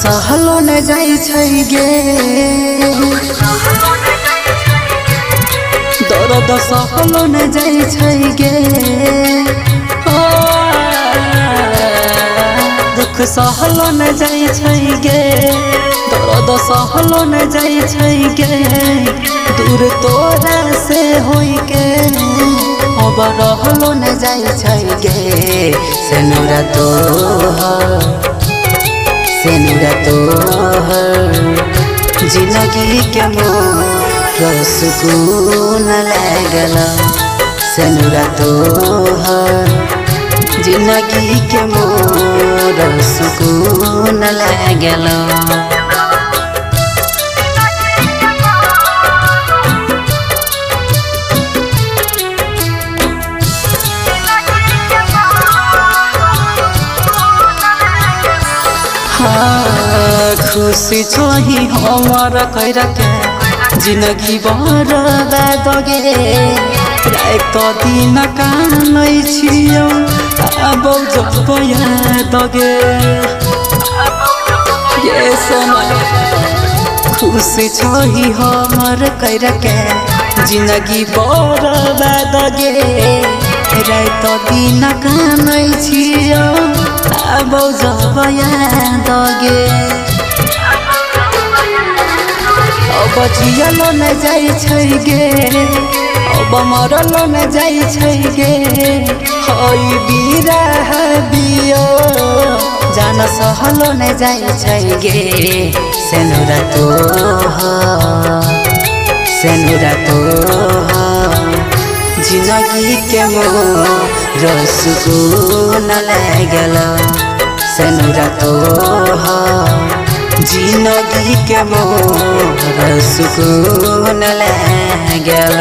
सहलो न जाइ छै गे दर्द सहलो न जाइ छै गे दुख सहलो न जाइ छै गे दर्द सहलो न जाइ छै गे दूर तोरा से होई के अब रहलो न जाइ छै गे सेनुरा तोहर जिंदगी के मोर सुकून लागल सेनुरा तोहर जिंदगी के मोर सुकून लागल खुशी छोही हमार कैर के जिंदगी बर्बाद गे रात दिन कामै छियौ अब जब याद गे ये समय खुशी छोही हमार कैर के जिंदगी बर्बाद गे रात दिन कामै छियौ अब जब याद गे अब जियलो न जाइ छै गे अब मरलो न जाइ छै गे हई बिरह बियो जान सहलो न जाइ छै गे सेनुरा तोहर जिंदगी के मोर सुकून लागल सेनुरा तोहर जिंदगी के मोर सुकून लागल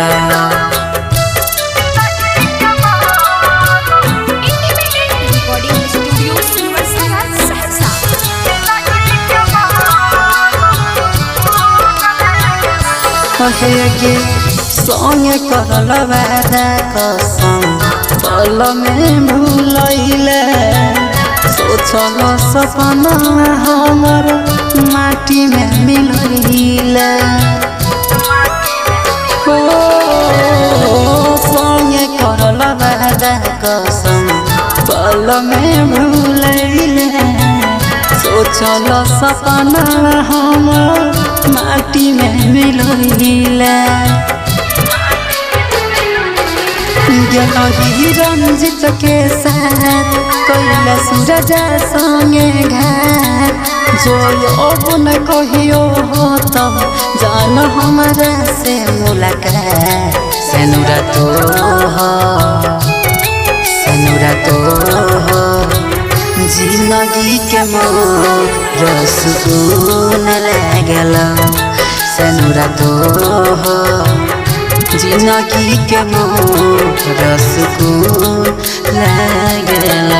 गे संगे करल वादा कसम पल में भूलैले सोचल सपना हमर माटी में मिलैले संगे करल वादा कसम पल में भूलैले सोचल सपना हमर माटी में मिलैले गेलही रंजित के साथ कैला सूरज संगे घाट जो अब न कहियो हो तब जान हमरा से मुलाकात सेनुरा तोहर जिंदगी के मोर सुकून लागल सेनुरा तोहर जिंदगी के मोर सुकून लागल।